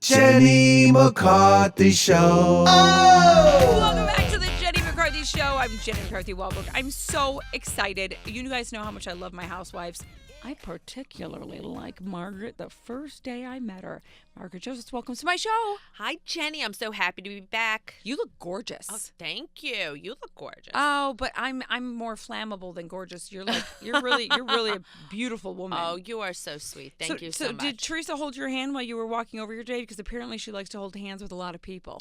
Jenny McCarthy Show. Oh! Welcome back to the Jenny McCarthy Show. I'm Jenny McCarthy Wahlberg. I'm so excited. You guys know how much I love my housewives. I particularly like Margaret the first day I met her. Margaret Josephs, welcome to my show. Hi, Jenny. I'm so happy to be back. You look gorgeous. Oh, thank you. You look gorgeous. Oh, but I'm more flammable than gorgeous. You're really a beautiful woman. Oh, you are so sweet. Thank you so much. Did Teresa hold your hand while you were walking over your date? Because apparently she likes to hold hands with a lot of people.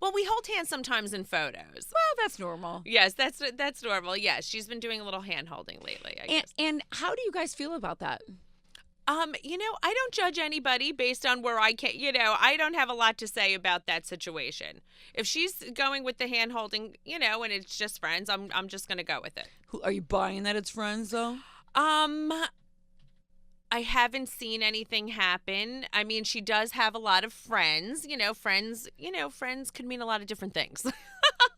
Well, we hold hands sometimes in photos. Well, that's normal. Yes, that's normal. Yes, she's been doing a little hand holding lately, I guess. And how do you guys feel about that? I don't judge anybody based on where I can. I don't have a lot to say about that situation. If she's going with the hand holding, and it's just friends, I'm just going to go with it. Are you buying that it's friends though? I haven't seen anything happen. I mean, she does have a lot of friends. Friends can mean a lot of different things.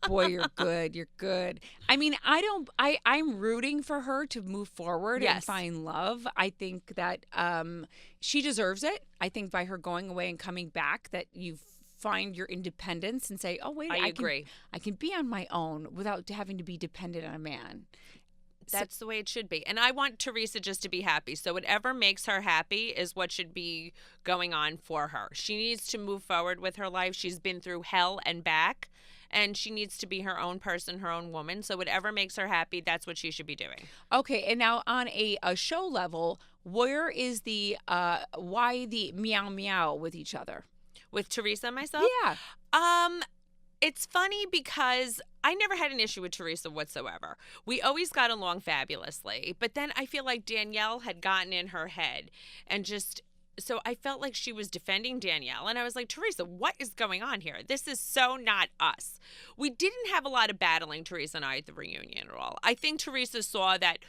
Boy, you're good. You're good. I mean, I'm rooting for her to move forward and find love. I think that she deserves it. I think by her going away and coming back that you find your independence and say, oh, wait, I agree. I can be on my own without having to be dependent on a man. That's the way it should be. And I want Teresa just to be happy. So whatever makes her happy is what should be going on for her. She needs to move forward with her life. She's been through hell and back, and she needs to be her own person, her own woman. So whatever makes her happy, that's what she should be doing. Okay. And now on a show level, where is the why the meow meow with each other? With Teresa and myself? Yeah. It's funny because I never had an issue with Teresa whatsoever. We always got along fabulously. But then I feel like Danielle had gotten in her head and so I felt like she was defending Danielle. And I was like, Teresa, what is going on here? This is so not us. We didn't have a lot of battling, Teresa and I, at the reunion at all. I think Teresa saw that,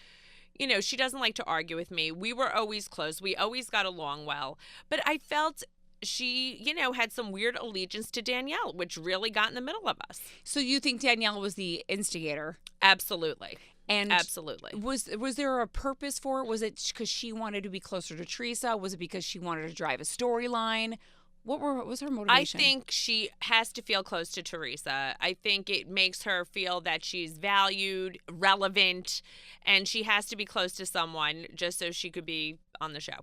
she doesn't like to argue with me. We were always close. We always got along well. But I felt she, had some weird allegiance to Danielle, which really got in the middle of us. So you think Danielle was the instigator? Absolutely. And absolutely. Was there a purpose for it? Was it because she wanted to be closer to Teresa? Was it because she wanted to drive a storyline? What was her motivation? I think she has to feel close to Teresa. I think it makes her feel that she's valued, relevant, and she has to be close to someone just so she could be on the show.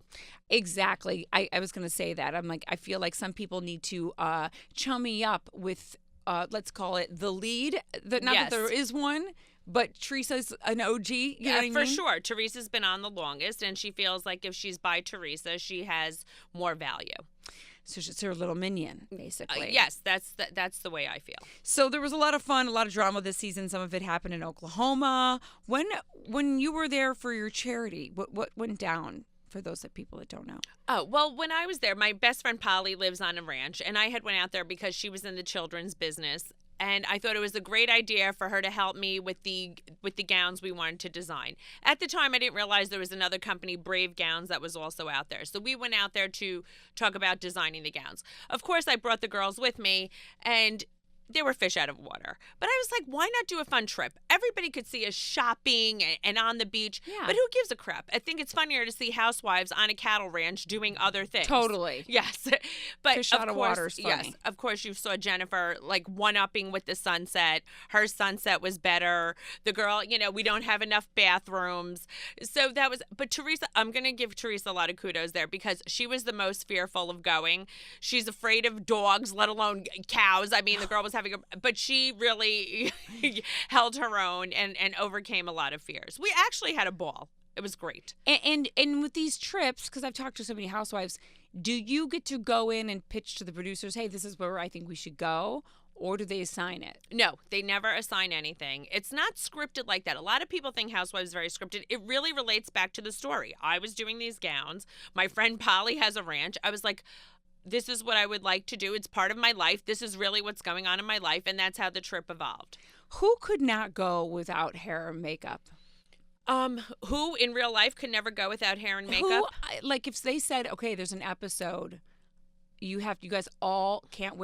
Exactly. I was going to say that. I'm like, I feel like some people need to chummy up with, let's call it the lead. Not that there is one, but Teresa's an OG. You know what I mean? Sure. Teresa's been on the longest, and she feels like if she's by Teresa, she has more value. So she's her little minion, basically. Yes, that's the way I feel. So there was a lot of fun, a lot of drama this season. Some of it happened in Oklahoma. When you were there for your charity, what went down? For those people that don't know. Oh, well, when I was there, my best friend Polly lives on a ranch, and I had went out there because she was in the children's business. And I thought it was a great idea for her to help me with the gowns we wanted to design. At the time, I didn't realize there was another company, Brave Gowns, that was also out there. So we went out there to talk about designing the gowns. Of course, I brought the girls with me, and they were fish out of water. But I was like, why not do a fun trip? Everybody could see us shopping and on the beach. Yeah. But who gives a crap? I think it's funnier to see housewives on a cattle ranch doing other things. Totally. Yes. But fish out of water is funny. Yes. Of course, you saw Jennifer like one-upping with the sunset. Her sunset was better. The girl, we don't have enough bathrooms. So that was, but Teresa, I'm going to give Teresa a lot of kudos there because she was the most fearful of going. She's afraid of dogs, let alone cows. I mean, the girl was but she really held her own and overcame a lot of fears. We actually had a ball. It was great. And with these trips, because I've talked to so many housewives, do you get to go in and pitch to the producers, hey, this is where I think we should go? Or do they assign it? No, they never assign anything. It's not scripted like that. A lot of people think Housewives is very scripted. It really relates back to the story. I was doing these gowns. My friend Polly has a ranch. I was like, this is what I would like to do. It's part of my life. This is really what's going on in my life. And that's how the trip evolved. Who could not go without hair and makeup? Who in real life could never go without hair and makeup? Like if they said, okay, there's an episode, you guys all can't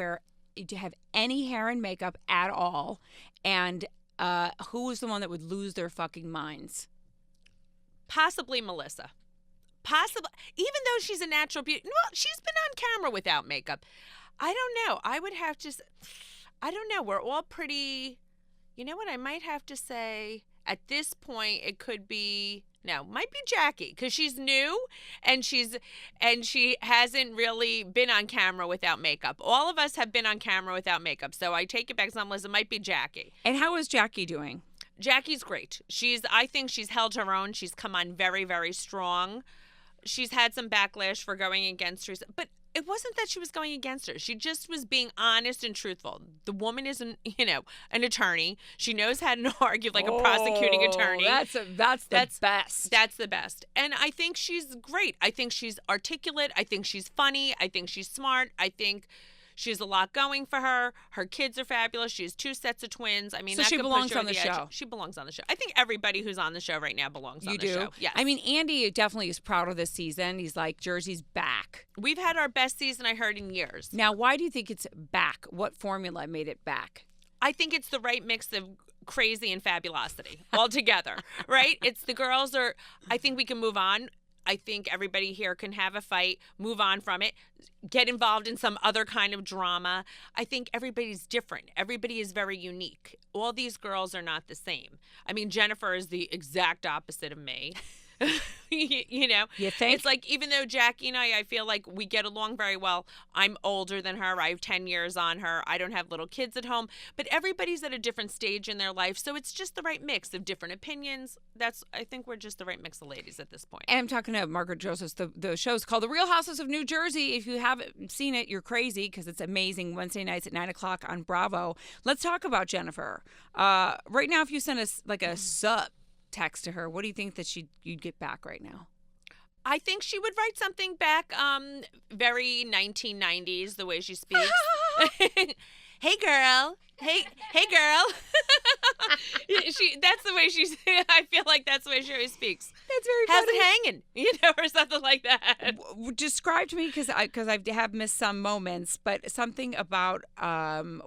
have any hair and makeup at all. And who is the one that would lose their fucking minds? Possibly Melissa. Possibly, even though she's a natural beauty. Well, she's been on camera without makeup. I don't know. I would have to. I don't know. We're all pretty. You know what? I might have to say at this point it could be. No, might be Jackie because she's new and she hasn't really been on camera without makeup. All of us have been on camera without makeup, so I take it back. Some it might be Jackie. And how is Jackie doing? Jackie's great. I think she's held her own. She's come on very, very strong. She's had some backlash for going against Teresa, but it wasn't that she was going against her. She just was being honest and truthful. The woman isn't, an attorney. She knows how to argue like a prosecuting attorney. That's the best. That's the best. And I think she's great. I think she's articulate. I think she's funny. I think she's smart. I think she has a lot going for her. Her kids are fabulous. She has 2 sets of twins. I mean, so she belongs on the show. She belongs on the show. I think everybody who's on the show right now belongs on the show. Yes. I mean, Andy definitely is proud of this season. He's like, Jersey's back. We've had our best season, I heard, in years. Now, why do you think it's back? What formula made it back? I think it's the right mix of crazy and fabulosity all together, right? It's the girls are, I think we can move on. I think everybody here can have a fight, move on from it, get involved in some other kind of drama. I think everybody's different. Everybody is very unique. All these girls are not the same. I mean, Jennifer is the exact opposite of me. You think? It's like, even though Jackie and I feel like we get along very well. I'm older than her. I have 10 years on her. I don't have little kids at home, but everybody's at a different stage in their life. So it's just the right mix of different opinions. I think we're just the right mix of ladies at this point. And I'm talking to Margaret Josephs. The show's called The Real Houses of New Jersey. If you haven't seen it, you're crazy because it's amazing. Wednesday nights at 9:00 on Bravo. Let's talk about Jennifer. Right now, if you send us like a sub text to her, what do you think that you'd get back right now? I think she would write something back very 1990s, the way she speaks. Hey girl. Hey girl. That's the way she's I feel like that's the way she always speaks. That's very How's funny. it hanging? Or something like that. Describe to me, because I have missed some moments, but something about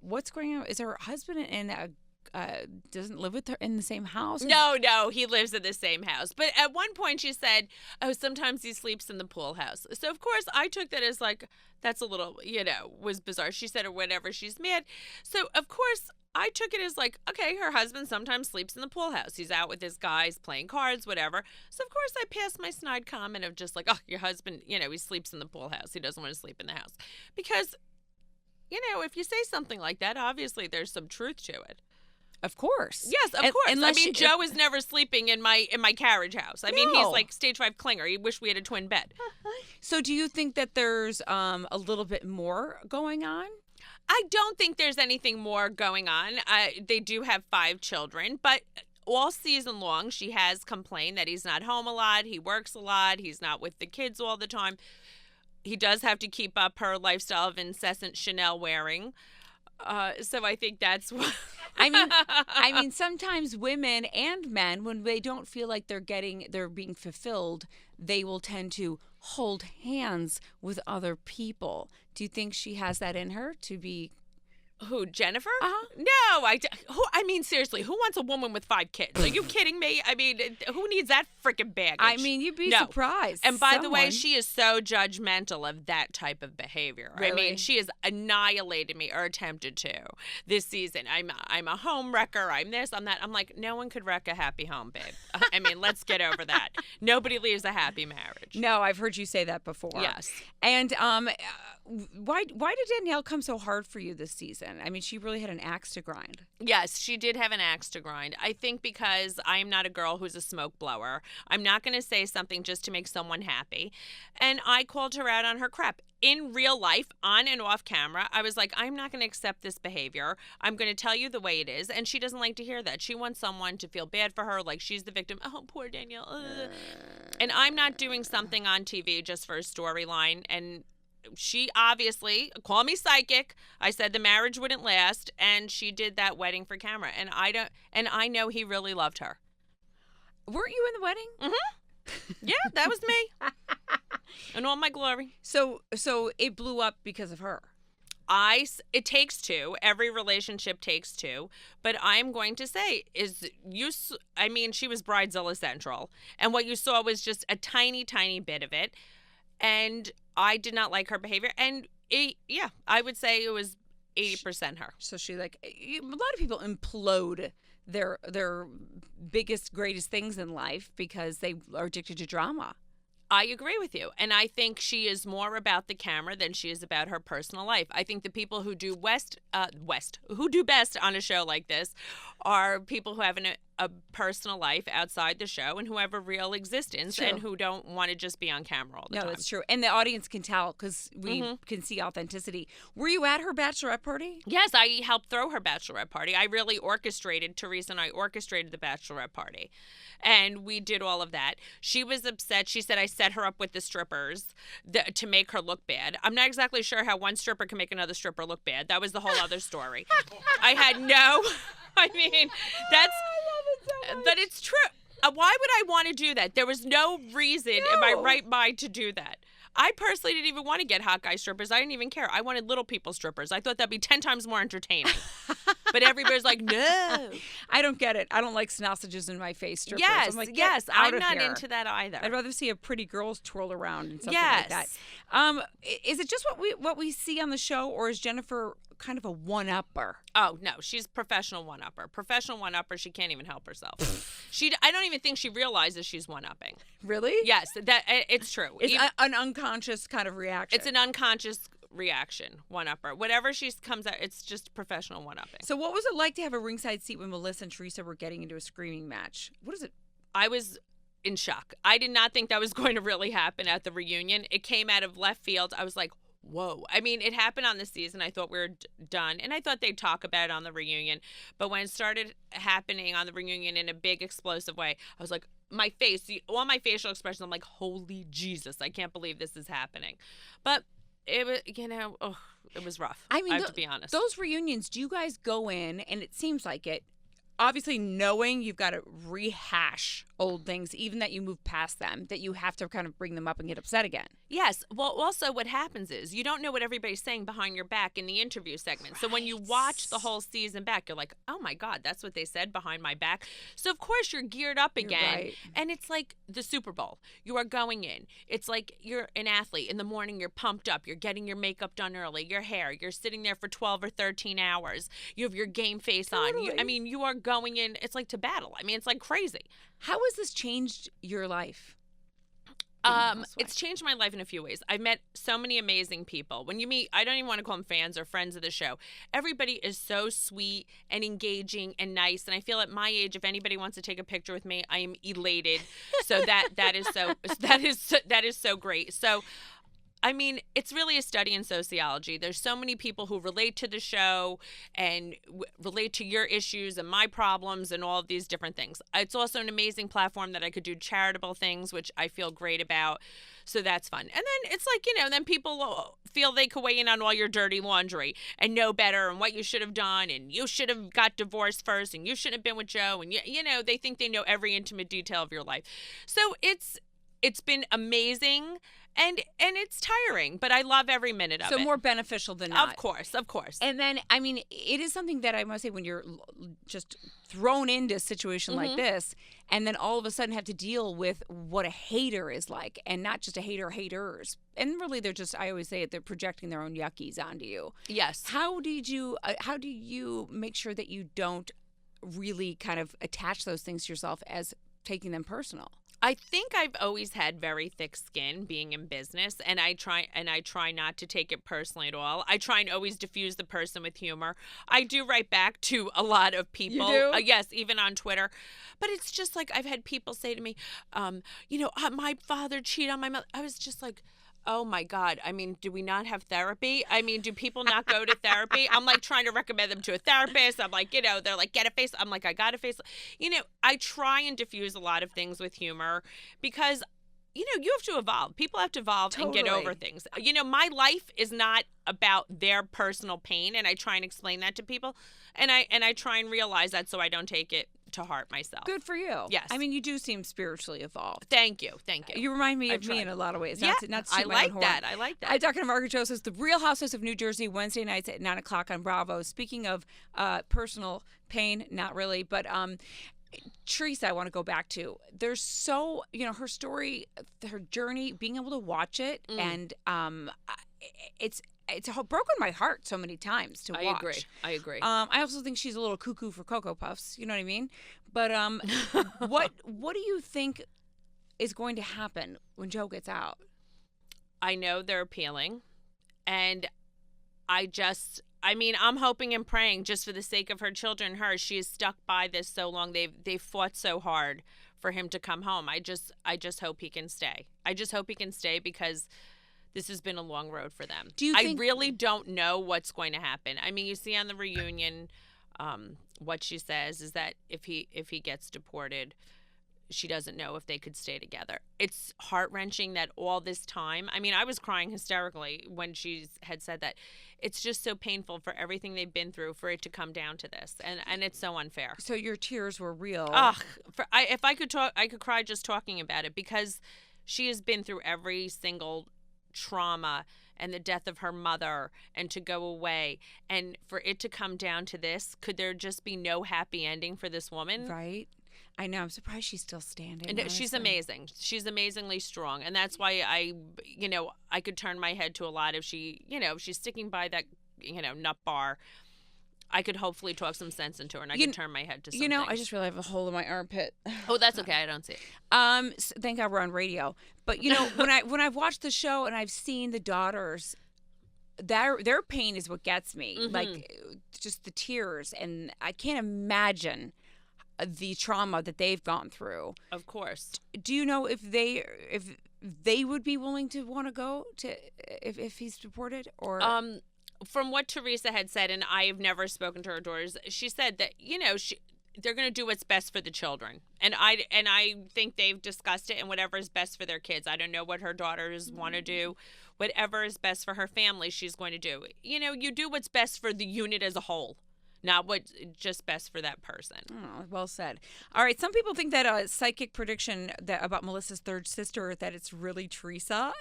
what's going on. Is her husband in a doesn't live with her in the same house? No, he lives in the same house. But at one point she said, sometimes he sleeps in the pool house. So, of course, I took that as like, that's a little, was bizarre. She said or whatever, she's mad. So, of course, I took it as like, okay, her husband sometimes sleeps in the pool house. He's out with his guys playing cards, whatever. So, of course, I passed my snide comment of just like, oh, your husband, he sleeps in the pool house. He doesn't want to sleep in the house. Because, if you say something like that, obviously there's some truth to it. Of course. Yes, of course. Joe is never sleeping in my carriage house. I mean, he's like stage 5 clinger. He wish we had a twin bed. So do you think that there's a little bit more going on? I don't think there's anything more going on. They do have 5 children, but all season long she has complained that he's not home a lot. He works a lot. He's not with the kids all the time. He does have to keep up her lifestyle of incessant Chanel wearing. So I think that's what. I mean, sometimes women and men, when they don't feel like they're being fulfilled, they will tend to hold hands with other people. Do you think she has that in her to be? Who, Jennifer? Uh-huh. No, I mean, seriously, who wants a woman with 5 kids? Are you kidding me? I mean, who needs that freaking baggage? I mean, you'd be surprised. And by the way, she is so judgmental of that type of behavior. Really? I mean, she has annihilated me, or attempted to, this season. I'm a home wrecker. I'm this, I'm that. I'm like, no one could wreck a happy home, babe. I mean, let's get over that. Nobody leaves a happy marriage. No, I've heard you say that before. Yes. And why did Danielle come so hard for you this season? I mean, she really had an axe to grind. Yes, she did have an axe to grind. I think because I'm not a girl who's a smoke blower. I'm not going to say something just to make someone happy. And I called her out on her crap. In real life, on and off camera, I was like, I'm not going to accept this behavior. I'm going to tell you the way it is. And she doesn't like to hear that. She wants someone to feel bad for her, like she's the victim. Oh, poor Danielle. And I'm not doing something on TV just for a storyline. And she obviously, call me psychic, I said the marriage wouldn't last, and she did that wedding for camera. And I know he really loved her. Weren't you in the wedding? Mm-hmm. Yeah, that was me. In all my glory. So it blew up because of her. It takes two. Every relationship takes two. But I'm going to say she was Bridezilla Central. And what you saw was just a tiny, tiny bit of it. And I did not like her behavior. And I would say it was 80% her. So a lot of people implode their biggest, greatest things in life because they are addicted to drama. I agree with you. And I think she is more about the camera than she is about her personal life. I think the people who do who do best on a show like this are people who have a personal life outside the show and who have a real existence and who don't want to just be on camera all the time. No, that's true. And the audience can tell because we can see authenticity. Were you at her bachelorette party? Yes, I helped throw her bachelorette party. I really Teresa and I orchestrated the bachelorette party. And we did all of that. She was upset. She said I set her up with the strippers to make her look bad. I'm not exactly sure how one stripper can make another stripper look bad. That was the whole other story. I had but it's true. Why would I want to do that? There was no reason in my right mind to do that. I personally didn't even want to get hot guy strippers. I didn't even care. I wanted little people strippers. I thought that'd be 10 times more entertaining. But everybody's like, no. I don't get it. I don't like sausages in my face strippers. Yes, I'm not here. into that either. I'd rather see a pretty girls twirl around and something like that. Is it just what we see on the show, or is Jennifer kind of a one-upper? Oh, no. She's professional one-upper. Professional one-upper. She can't even help herself. I don't even think she realizes she's one-upping. Really? Yes, it's true. It's an unconscious kind of reaction. It's an unconscious reaction, one-upper. Whatever she comes out, it's just professional one-upping. So what was it like to have a ringside seat when Melissa and Teresa were getting into a screaming match? What is it? I was in shock. I did not think that was going to really happen at the reunion. It came out of left field. I was like, whoa. I mean, it happened on the season. I thought we were done. And I thought they'd talk about it on the reunion. But when it started happening on the reunion in a big, explosive way, I was like, all my facial expressions, I'm like, holy Jesus, I can't believe this is happening. But it was, it was rough. I have to be honest. Those reunions, do you guys go in, and it seems like it, obviously knowing you've got to rehash old things, even that you move past them, that you have to kind of bring them up and get upset again? Yes. Well, also what happens is you don't know what everybody's saying behind your back in the interview segment. Right. So when you watch the whole season back, you're like, oh my God, that's what they said behind my back. So of course you're geared up again. Right. And it's like the Super Bowl. You are going in. It's like you're an athlete. In the morning, you're pumped up. You're getting your makeup done early, your hair. You're sitting there for 12 or 13 hours. You have your game face on. You are going in. It's like to battle. I mean, it's like crazy. How has this changed your life? It's changed my life in a few ways. I've met so many amazing people. When you meet, I don't even want to call them fans or friends of the show. Everybody is so sweet and engaging and nice. And I feel at my age, if anybody wants to take a picture with me, I am elated. So that is so great. So, I mean, it's really a study in sociology. There's so many people who relate to the show and relate to your issues and my problems and all of these different things. It's also an amazing platform that I could do charitable things, which I feel great about. So that's fun. And then it's like, then people feel they could weigh in on all your dirty laundry and know better and what you should have done. And you should have got divorced first and you shouldn't have been with Joe. And, they think they know every intimate detail of your life. So it's been amazing. And it's tiring, but I love every minute of it. So more beneficial than not. Of course. And then, I mean, it is something that I must say when you're just thrown into a situation like this, and then all of a sudden have to deal with what a hater is like, and not just a hater, haters. And really, they're just, I always say it, they're projecting their own yuckies onto you. Yes. How do you make sure that you don't really kind of attach those things to yourself as taking them personal? I think I've always had very thick skin being in business, and I try not to take it personally at all. I try and always diffuse the person with humor. I do write back to a lot of people. You do? Yes, even on Twitter. But it's just like I've had people say to me, my father cheated on my mother. I was just like, oh my God. I mean, do we not have therapy? I mean, do people not go to therapy? I'm like trying to recommend them to a therapist. I'm like, they're like, get a face. I'm like, I got a face. I try and diffuse a lot of things with humor because, you have to evolve. People have to evolve and get over things. My life is not about their personal pain. And I try and explain that to people. And I try and realize that so I don't take it to heart myself. Good for you. Yes. I mean, you do seem spiritually evolved. Thank you. You remind me of me in a lot of ways. Yeah, not to I toot my own like horn. that. I like that. I'm talking to Margaret Josephs, the Real Housewives of New Jersey, Wednesday nights at 9 o'clock on Bravo. Speaking of personal pain, not really, but Teresa, I want to go back to. There's so, her story, her journey, being able to watch it, and it's broken my heart so many times to watch. I agree. I also think she's a little cuckoo for Cocoa Puffs. You know what I mean? But what do you think is going to happen when Joe gets out? I know they're appealing, and I'm hoping and praying just for the sake of her children, she is stuck by this so long. They've fought so hard for him to come home. I just hope he can stay. I just hope he can stay because this has been a long road for them. I really don't know what's going to happen. I mean, you see on the reunion, what she says is that if he gets deported, she doesn't know if they could stay together. It's heart-wrenching that all this time, I mean, I was crying hysterically when she had said that. It's just so painful for everything they've been through for it to come down to this, and it's so unfair. So your tears were real. If I could talk, I could cry just talking about it because she has been through every single trauma and the death of her mother, and to go away, and for it to come down to this, could there just be no happy ending for this woman? Right. I know. I'm surprised she's still standing. And she's amazing. She's amazingly strong. And that's why I could turn my head to a lot if if she's sticking by that, nut bar. I could hopefully talk some sense into her, and I could turn my head to something. I just realized I have a hole in my armpit. Oh, that's okay. I don't see it. Thank God we're on radio. But when I've watched the show and I've seen the daughters, their pain is what gets me. Mm-hmm. Like just the tears, and I can't imagine the trauma that they've gone through. Of course. Do you know if they would be willing to want to go to if he's deported, or from what Teresa had said, and I have never spoken to her daughters, she said that they're going to do what's best for the children, and I think they've discussed it, and whatever is best for their kids. I don't know what her daughters want to do. Whatever is best for her family, she's going to do. You do what's best for the unit as a whole, not what's just best for that person. Oh, well said. All right. Some people think that psychic prediction about Melissa's third sister, that it's really Teresa.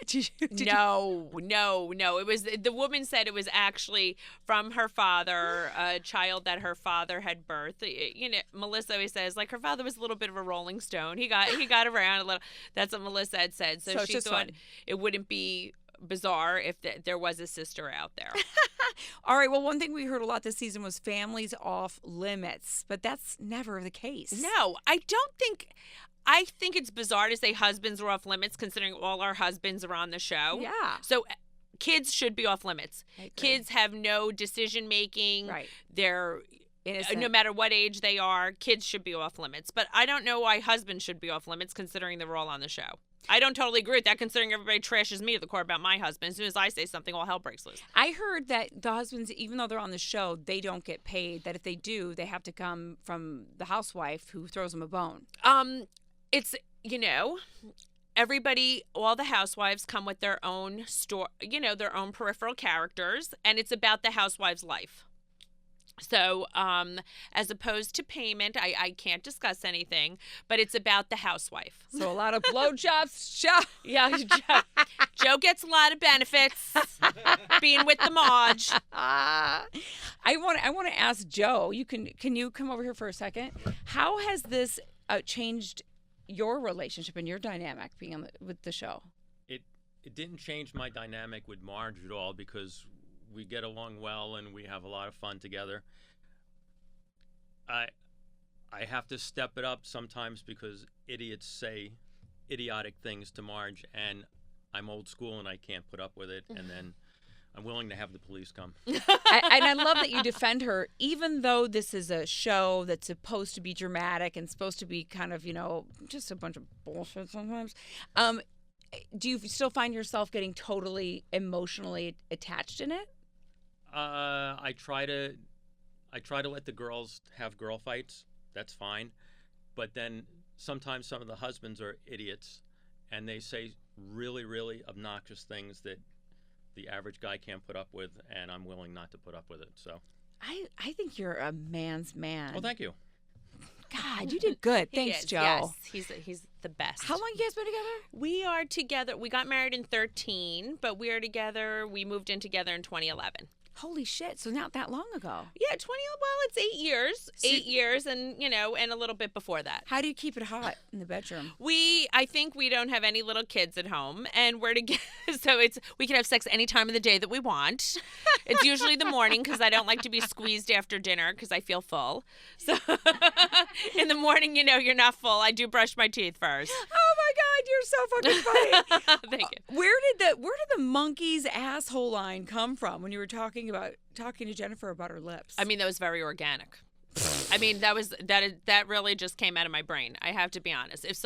No. It was, the woman said it was actually from her father, a child that her father had birthed. Melissa always says, like, her father was a little bit of a rolling stone. He got around a little. That's what Melissa had said. So she thought it wouldn't be bizarre if there was a sister out there. All right. Well, one thing we heard a lot this season was families off limits, but that's never the case. No, I don't think. I think it's bizarre to say husbands are off limits, considering all our husbands are on the show. Yeah. So kids should be off limits. Kids have no decision making. Right. They're innocent. No matter what age they are, kids should be off limits. But I don't know why husbands should be off limits, considering they're all on the show. I don't totally agree with that, considering everybody trashes me to the core about my husband. As soon as I say something, all hell breaks loose. I heard that the husbands, even though they're on the show, they don't get paid. That if they do, they have to come from the housewife who throws them a bone. It's, everybody, all the housewives come with their own their own peripheral characters, and it's about the housewives' life. So, as opposed to payment, I can't discuss anything, but it's about the housewife. So a lot of blowjobs. Yeah, Joe gets a lot of benefits being with the Maj. I want to ask Joe. Can you come over here for a second? How has this changed your relationship and your dynamic being with the show? It didn't change my dynamic with Marge at all, because we get along well and we have a lot of fun together. I have to step it up sometimes because idiots say idiotic things to Marge, and I'm old school and I can't put up with it, and then I'm willing to have the police come. And I love that you defend her, even though this is a show that's supposed to be dramatic and supposed to be kind of, just a bunch of bullshit sometimes. Do you still find yourself getting totally emotionally attached in it? I try to let the girls have girl fights. That's fine. But then sometimes some of the husbands are idiots, and they say really, really obnoxious things that the average guy can't put up with, and I'm willing not to put up with it. So I think you're a man's man. Well, thank you. God, you did good. He Thanks, is, Joe. Yes, he's the best. How long you guys been together? We are together. We got married in 2013, but we are together. We moved in together in 2011. Holy shit! So not that long ago. Yeah, well, it's 8 years. 8 years, and and a little bit before that. How do you keep it hot in the bedroom? I think we don't have any little kids at home, and we're together, so we can have sex any time of the day that we want. It's usually the morning because I don't like to be squeezed after dinner because I feel full. So in the morning, you're not full. I do brush my teeth first. Oh my God, you're so fucking funny. Thank you. Where did the monkey's asshole line come from when you were talking to Jennifer about her lips? I mean, that was very organic. I mean, that really just came out of my brain. I have to be honest. If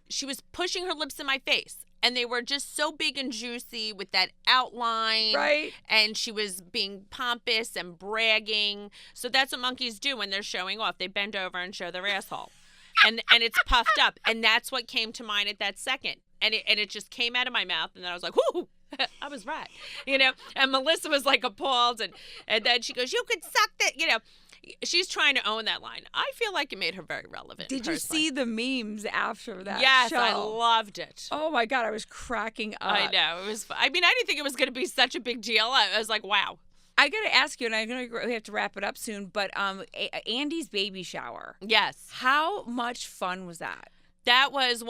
she was pushing her lips in my face, and they were just so big and juicy with that outline. Right. And she was being pompous and bragging. So that's what monkeys do when they're showing off. They bend over and show their asshole. And it's puffed up. And that's what came to mind at that second. And it just came out of my mouth. And then I was like, whoo, I was right. And Melissa was like appalled. And then she goes, you could suck that, She's trying to own that line. I feel like it made her very relevant. Did you see the memes after that Yes, show? I loved it. Oh my God, I was cracking up. I know. It was. I mean, I didn't think it was going to be such a big deal. I was like, wow. I got to ask you, and I know we have to wrap it up soon, but Andy's baby shower. Yes. How much fun was that? That was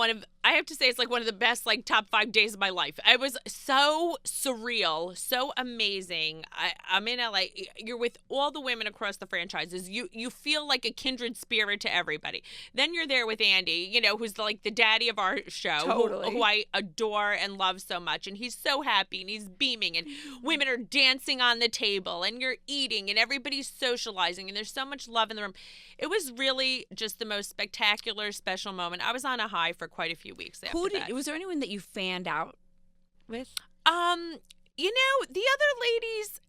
I have to say, it's like one of the best, top 5 days of my life. It was so surreal, so amazing. I'm in LA. You're with all the women across the franchises. You feel like a kindred spirit to everybody. Then you're there with Andy, who's like the daddy of our show, Totally. who I adore and love so much. And he's so happy and he's beaming and women are dancing on the table and you're eating and everybody's socializing and there's so much love in the room. It was really just the most spectacular, special moment. I was on a high for quite a few weeks after that. Was there anyone that you fanned out with? The other ladies,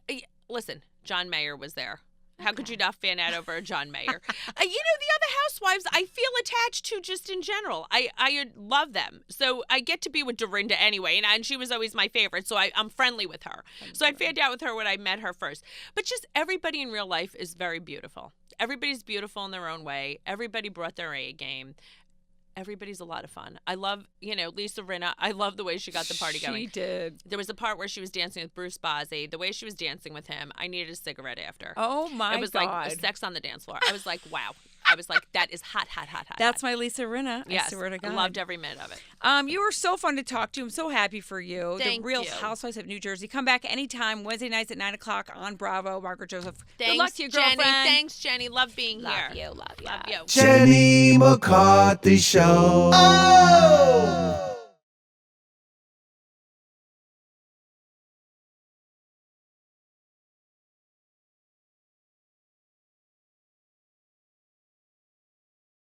listen, John Mayer was there. How could you not fan out over a John Mayer? The other housewives I feel attached to just in general. I love them. So I get to be with Dorinda anyway, and she was always my favorite, so I'm friendly with her. So I fanned out with her when I met her first. But just everybody in real life is very beautiful. Everybody's beautiful in their own way. Everybody brought their A game. Everybody's a lot of fun. I love, Lisa Rinna. I love the way she got the party going. She did. There was a part where she was dancing with Bruce Bozzi. The way she was dancing with him, I needed a cigarette after. Oh, my God. It was like sex on the dance floor. I was like, wow. I was like, that is hot, hot, hot, hot. That's my Lisa Rinna. Yes, I swear to God. I loved every minute of it. You were so fun to talk to. I'm so happy for you. Thank the Real you. Housewives of New Jersey. Come back anytime, Wednesday nights at 9 o'clock on Bravo. Margaret Josephs. Thanks, Good luck to you, Jenny. girlfriend. Thanks, Jenny. Love being here. Love you. Love you. Jenny McCarthy Show. Oh!